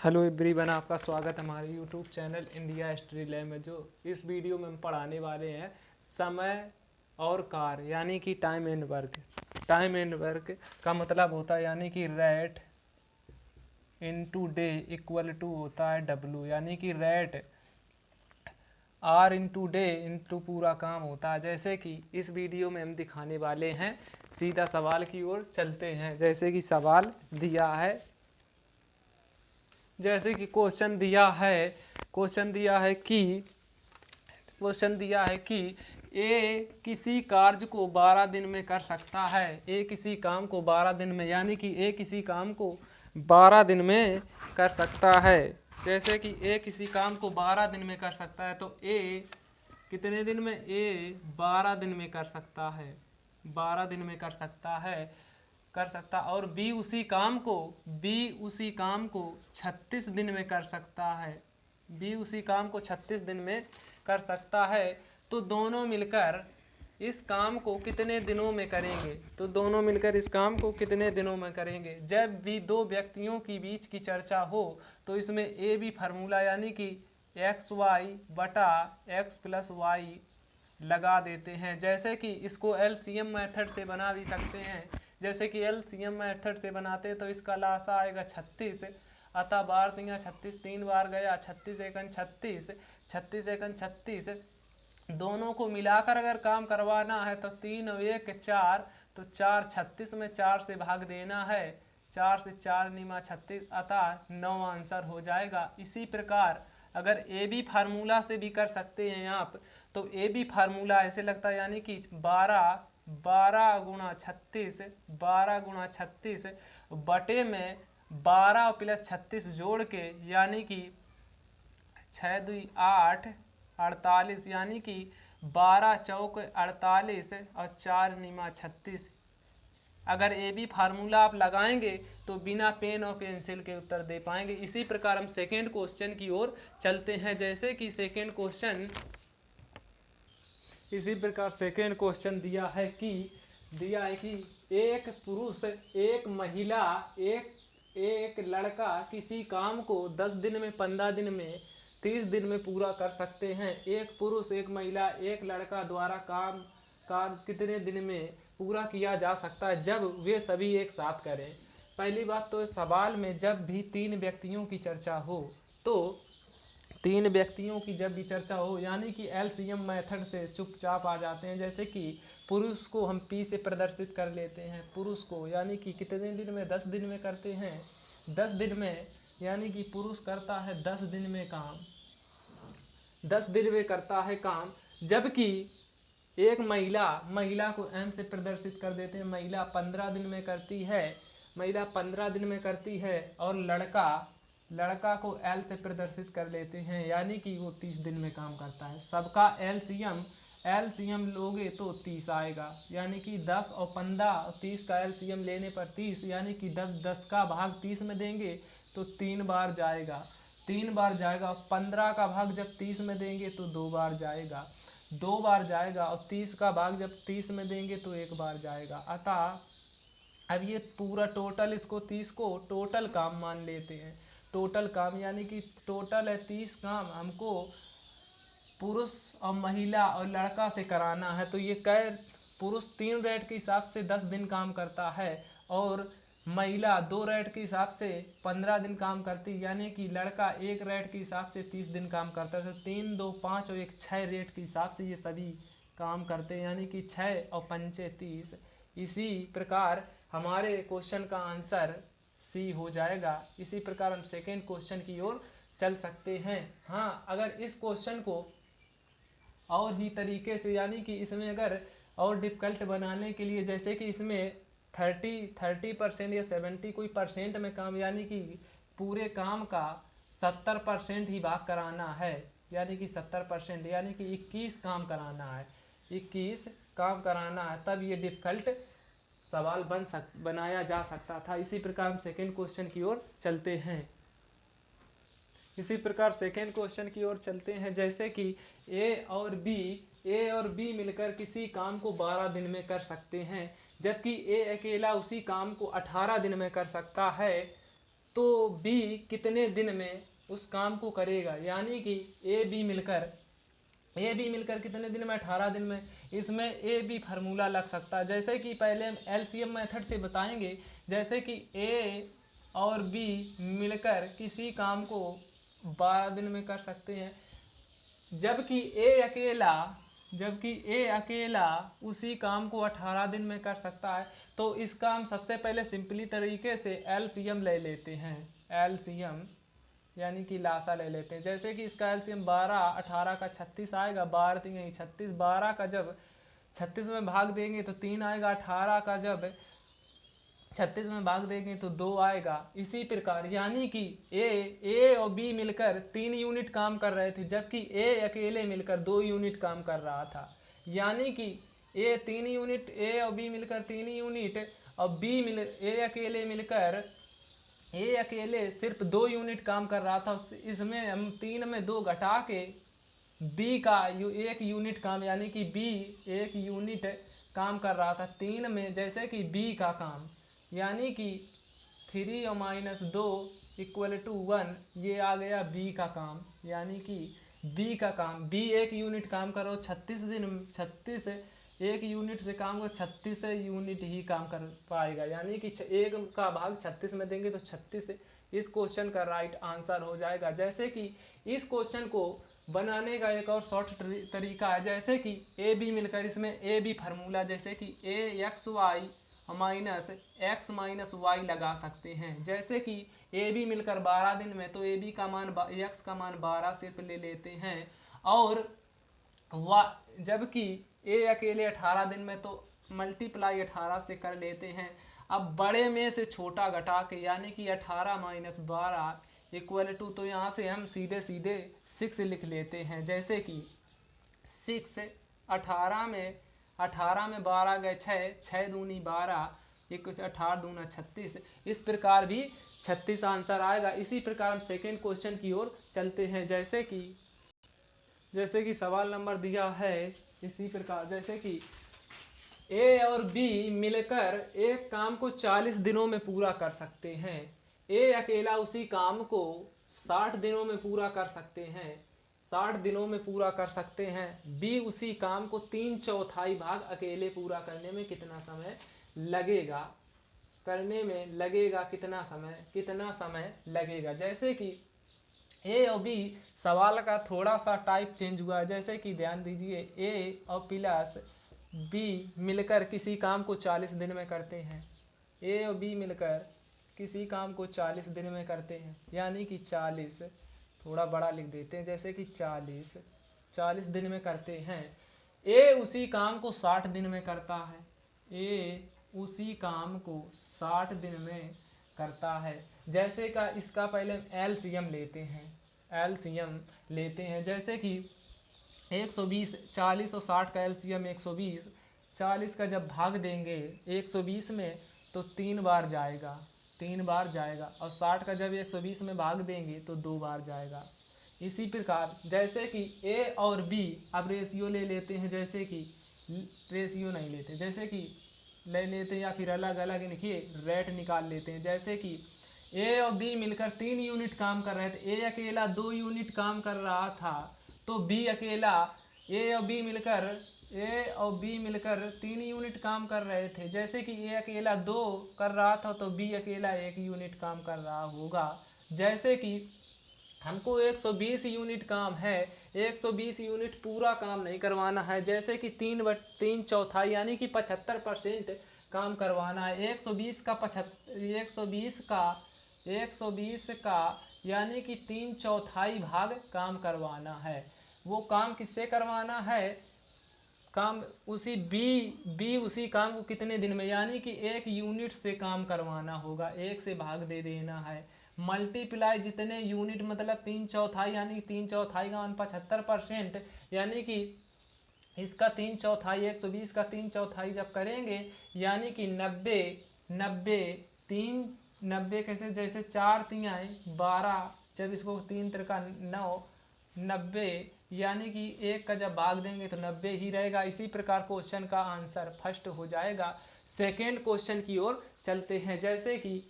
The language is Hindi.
हेलो एवरीवन, आपका स्वागत है हमारे YouTube channel India history lab में। जो इस वीडियो में हम पढ़ाने वाले हैं समय और कार्य यानी कि time and work. Time and work का मतलब होता है यानी कि rate into day equal to होता है डब्लू, यानी कि rate R into day into पूरा काम होता है। जैसे कि इस वीडियो में हम दिखाने वाले हैं, सीधा सवाल की ओर चलते हैं। जैसे कि सवाल दिया है, जैसे कि क्वेश्चन दिया है कि ए किसी कार्य को 12 दिन में कर सकता है। ए किसी काम को 12 दिन में, यानी कि ए किसी काम को 12 दिन में कर सकता है। जैसे कि ए किसी काम को 12 दिन में कर सकता है, तो ए कितने दिन में? ए 12 दिन में कर सकता है, 12 दिन में कर सकता। और बी उसी काम को 36 दिन में कर सकता है। बी उसी काम को 36 दिन में कर सकता है। तो दोनों मिलकर इस काम को कितने दिनों में करेंगे? तो दोनों मिलकर इस काम को कितने दिनों में करेंगे? जब भी दो व्यक्तियों के बीच की चर्चा हो तो इसमें ए बी फार्मूला यानी कि एक्स वाई बटा एक्स प्लस वाई लगा देते हैं। जैसे कि इसको एलसीएम मेथड से बना भी सकते हैं। जैसे कि एलसीएम मेथड से बनाते हैं तो इसका लासा आएगा 36, अतः बार तिया 36 तीन बार गया, 36 एकन 36, 36 एकन 36। दोनों को मिलाकर अगर काम करवाना है तो 3 और 1 4, तो 4 36 में 4 से भाग देना है, 4 से 4 निमा 36, अतः 9 आंसर हो जाएगा। इसी प्रकार अगर ए बी फार्मूला से भी कर सकते हैं आप, तो ए बी फार्मूला ऐसे लगता है यानी कि 12 गुणा 36, 12 गुणा 36 बटे में 12 प्लस 36 जोड़ के, यानी कि 6 2 8 48, यानी कि 12 चौक 48 और 4 निमा 36। अगर ए बी फार्मूला आप लगाएंगे तो बिना पेन और पेंसिल के उत्तर दे पाएंगे। इसी प्रकार हम सेकेंड क्वेश्चन की ओर चलते हैं। जैसे कि सेकेंड क्वेश्चन इसी प्रकार सेकेंड क्वेश्चन दिया है कि एक पुरुष, एक महिला, एक लड़का किसी काम को 10 दिन में, 15 दिन में, 30 दिन में पूरा कर सकते हैं। एक पुरुष, एक महिला, एक लड़का द्वारा काम कितने दिन में पूरा किया जा सकता है जब वे सभी एक साथ करें? पहली बात तो सवाल में जब भी 3 व्यक्तियों की चर्चा हो, तो 3 व्यक्तियों की जब भी चर्चा हो यानी कि एलसीएम मेथड से चुपचाप आ जाते हैं। जैसे कि पुरुष को हम पी से प्रदर्शित कर लेते हैं। पुरुष को यानी कि कितने दिन में? 10 दिन में करते हैं, 10 दिन में, यानी कि पुरुष करता है 10 दिन में काम, 10 दिन में करता है काम। जबकि एक महिला को एम से प्रदर्शित कर देते हैं। महिला 15 दिन में करती है, महिला 15 दिन में करती है। और लड़का को एल से प्रदर्शित कर लेते हैं, यानी कि वो 30 दिन में काम करता है। सबका एलसीएम लोगे तो 30 आएगा, यानी कि 10 और 15 और 30 का एलसीएम लेने पर 30, यानी कि 10 का भाग 30 में देंगे तो 3 बार जाएगा, 3 बार जाएगा। 15 का भाग जब 30 में देंगे तो 2 बार जाएगा, 2 बार जाएगा। और 30 का भाग जब 30 में देंगे तो 1 बार जाएगा। अतः अब ये पूरा टोटल, इसको 30 को टोटल काम मान लेते हैं। टोटल काम यानी कि टोटल है 30 काम हमको पुरुष और महिला और लड़का से कराना है। तो ये पुरुष 3 रेट के हिसाब से 10 दिन काम करता है और महिला 2 रेट के हिसाब से 15 दिन काम करती, यानी कि लड़का 1 रेट के हिसाब से 30 दिन काम करता है। तो 3 2 5 और 1 6 रेट के हिसाब से ये सभी काम करते हैं, यानी कि 6 और 5 30। इसी प्रकार हमारे क्वेश्चन का आंसर सी हो जाएगा। इसी प्रकार हम सेकेंड क्वेश्चन की ओर चल सकते हैं। हाँ, अगर इस क्वेश्चन को और भी तरीके से, यानी कि इसमें अगर और डिफिकल्ट बनाने के लिए, जैसे कि इसमें 30% या 70 कोई परसेंट में काम, यानी कि पूरे काम का 70% ही भाग कराना है, यानी कि 70%, यानी कि 21 काम कराना है, 21 काम कराना है, तब ये डिफिकल्ट सवाल बनाया जा सकता था। इसी प्रकार हम सेकेंड क्वेश्चन की ओर चलते हैं। इसी प्रकार सेकेंड क्वेश्चन की ओर चलते हैं। जैसे कि ए और बी मिलकर किसी काम को 12 दिन में कर सकते हैं, जबकि ए अकेला उसी काम को 18 दिन में कर सकता है। तो बी कितने दिन में उस काम को करेगा, यानी कि ए बी मिलकर कितने दिन में, 18 दिन में। इसमें ए बी फार्मूला लग सकता है, जैसे कि पहले हम एलसीएम मेथड से बताएंगे। जैसे कि ए और बी मिलकर किसी काम को 12 दिन में कर सकते हैं, जबकि ए अकेला उसी काम को 18 दिन में कर सकता है। तो इसका हम सबसे पहले सिंपली तरीके से एलसीएम ले लेते हैं, एलसीएम यानी कि लासा ले लेते हैं। जैसे कि इसका एलसीएम 12, 18 का 36 आएगा, 12 3 36, 12 का जब 36 में भाग देंगे तो 3 आएगा, 18 का जब 36 में भाग देंगे तो 2 आएगा। इसी प्रकार यानी कि ए और बी मिलकर 3 यूनिट काम कर रहे थे, जबकि ए अकेले मिलकर 2 यूनिट काम कर रहा था। यानी कि ए 3 यूनिट, ए और बी मिलकर 3 यूनिट, और ए अकेले सिर्फ 2 यूनिट काम कर रहा था। इसमें हम 3 में 2 घटा के बी का 1 यूनिट काम, यानी कि बी 1 यूनिट काम कर रहा था 3 में। जैसे कि बी का काम यानी कि 3 और -2 = 1, ये आ गया बी का काम। यानी कि बी का काम, बी 1 यूनिट काम करो 36 दिन, 36 1 यूनिट से काम करो 36 यूनिट ही काम कर पाएगा, यानी कि 1 का भाग 36 में देंगे तो 36 इस क्वेश्चन का राइट आंसर हो जाएगा। जैसे कि इस क्वेश्चन को बनाने का एक और शॉर्ट तरीका है, जैसे कि ए बी मिलकर, इसमें ए बी फार्मूला, जैसे कि एक्स माइनस वाई लगा सकते हैं। जैसे कि ए बी मिलकर 12 दिन में, तो ए बी का मान एक्स का मान 12 सिर्फ ले लेते हैं, और जबकि ए अकेले 18 दिन में, तो मल्टीप्लाई 18 से कर लेते हैं। अब बड़े में से छोटा घटा के, यानी कि 18 - 12 = तो यहाँ से हम सीधे 6 लिख लेते हैं। जैसे कि 6 18 में 12 गए 6 दूनी 12, 18 दूना 36, इस प्रकार भी 36 आंसर आएगा। इसी प्रकार हम सेकेंड क्वेश्चन की ओर चलते हैं। जैसे कि सवाल नंबर दिया है इसी प्रकार, जैसे कि ए और बी मिलकर एक काम को 40 दिनों में पूरा कर सकते हैं। ए अकेला उसी काम को 60 दिनों में पूरा कर सकते हैं, 60 दिनों में पूरा कर सकते हैं। बी उसी काम को 3/4 भाग अकेले पूरा करने में कितना समय लगेगा, कितना समय लगेगा। जैसे कि ए और बी, सवाल का थोड़ा सा टाइप चेंज हुआ है। जैसे कि ध्यान दीजिए, ए और प्लस बी मिलकर किसी काम को 40 दिन में करते हैं। ए और बी मिलकर किसी काम को 40 दिन में करते हैं, यानी कि 40 थोड़ा बड़ा लिख देते हैं, जैसे कि 40 दिन में करते हैं। ए उसी काम को 60 दिन में करता है, ए उसी काम को 60 दिन में करता है। जैसे का इसका पहले एलसीएम लेते हैं, जैसे कि 120, 40 और 60 का एलसीएम 120, 40 का जब भाग देंगे 120 में तो 3 बार जाएगा, और 60 का जब 120 में भाग देंगे तो 2 बार जाएगा। इसी प्रकार जैसे कि ए और बी, अब रेशियो ले लेते हैं, जैसे कि रेशियो नहीं लेते, जैसे कि ले लेते हैं या फिर अलग अलग लिखिए, रेट निकाल लेते हैं। जैसे कि ए और बी मिलकर 3 यूनिट काम कर रहे थे, ए अकेला 2 यूनिट काम कर रहा था, तो बी अकेला ए और बी मिलकर 3 यूनिट काम कर रहे थे। जैसे कि ए अकेला 2 कर रहा था, तो बी अकेला 1 यूनिट काम कर रहा होगा। जैसे कि हमको 120 यूनिट काम है, 120 यूनिट पूरा काम नहीं करवाना है, जैसे कि 3/4 यानी कि 75% काम करवाना है। 120 का यानी कि 3/4 भाग काम करवाना है। वो काम किससे करवाना है, काम उसी बी उसी काम को कितने दिन में, यानी कि 1 यूनिट से काम करवाना होगा, 1 से भाग दे देना है, मल्टीप्लाई जितने यूनिट मतलब 3/4, यानी कि 3/4 का मान 75%, यानी कि इसका 3/4 120 का 3/4 जब करेंगे, यानी कि 90 कैसे, जैसे 4 तिहाई 12, जब इसको 3 त्रिका 9, 90, यानी कि 1 का जब भाग देंगे तो 90 ही रहेगा। इसी प्रकार क्वेश्चन का आंसर फर्स्ट हो जाएगा। सेकेंड क्वेश्चन की ओर चलते हैं, जैसे कि